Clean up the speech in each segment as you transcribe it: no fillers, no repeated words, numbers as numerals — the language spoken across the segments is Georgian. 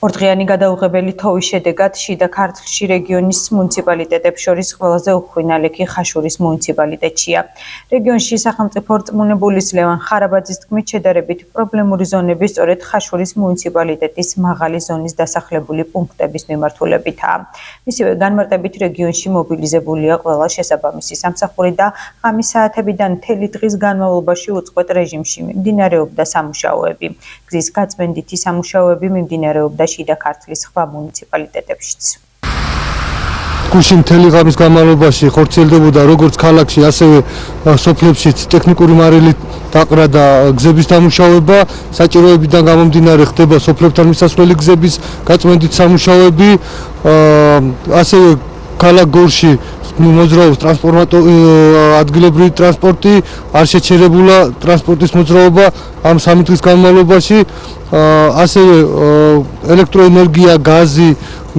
ორდღიანი გადაუღებელი თოვის შედეგად შიდა ქართლში რეგიონის მუნიციპალიტეტებს შორის ყველაზე უხვინალექი ხაშურის მუნიციპალიტეტია. რეგიონში სახელმწიფო რწმუნებულის ლევან ხარაბაძის თქმით, შედარებით პრობლემური ზონები სწორედ ხაშურის მუნიციპალიტეტის მაღალი ზონის დასახლებული პუნქტების მიმართულებითაა. მისივე განმარტებით რეგიონში მობილიზებულია ყველა შესაბამისი სამსახური და ღამის საათებიდან მთელი დღის განმავლობაში უწყვეტ რეჟიმში მიმდინარეობდა სამუშაოები. გზის გაწმენდითი სამუშაოები მიმდინარეობდა შიდა ქართლის სხვა მუნიციპალიტეტებშიც. გუშინ მთელი ღამის განმავლობაში ხორციელდებოდა როგორც ქალაქში, ასევე სოფლებშიც ტექნიკური მარილით დაყრა და გზების დამუშავება. საჭიროებიდან გამომდინარე ხდება სოფლებთან მისასვლელი გზების გაწმენდით სამუშაოები, ასევე ქალაქ გორში მოძრაობს ადგილობრივი ტრანსპორტი, არ შეჩერებულა ტრანსპორტის მოძრაობა ამ 3 დღის განმავლობაში. ასევე ელექტროენერგია, გაზი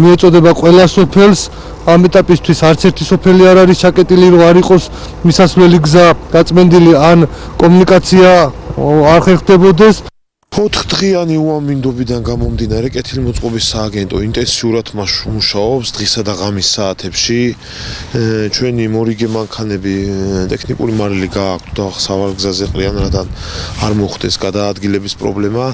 მიეწოდება ყველა სოფელს. ამ ეტაპისთვის არც ერთი სოფელი არ არის ჩაკეტილი, რომ არ იყოს მისასვლელი გზა გაწმენდილი ან კომუნიკაცია არ ხერხდებოდეს. 4 დღიანი უამინდობიდან გამომდინარე კეთილმოწყობის სააგენტო ინტენსიურად მუშაობს დღისა და ღამის საათებში. ჩვენი მორიგე მანქანები ტექნიკური მარილი გააქვთ და სავარგზაზე ყრიან, რადგან არ მოხდეს გადაადგილების პრობლემა.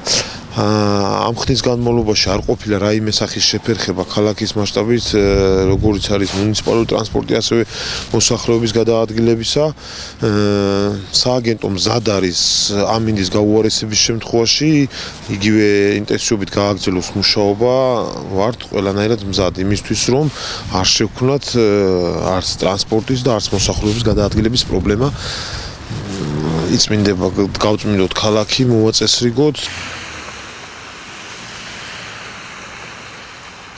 ამ ხნის განმავლობაში არ ყოფილა რაიმე სახის შეფერხება ქალაქის მასშტაბით, როგორც არის მუნიციპალური ტრანსპორტი, ასევე მოსახლეობის გადაადგილებისა. სააგენტო მზად არის ამინდის გაუარესების შემთხვევაში იგივე ინტენსივობით გააგრძელოს მუშაობა, ვართ ყველანაირად მზად იმისთვის, რომ არ შევქმნათ არც ტრანსპორტის და არც მოსახლეობის გადაადგილების პრობლემა. იწმინდება გავწმინდოთ ქალაქი, მოვაწესრიგოთ.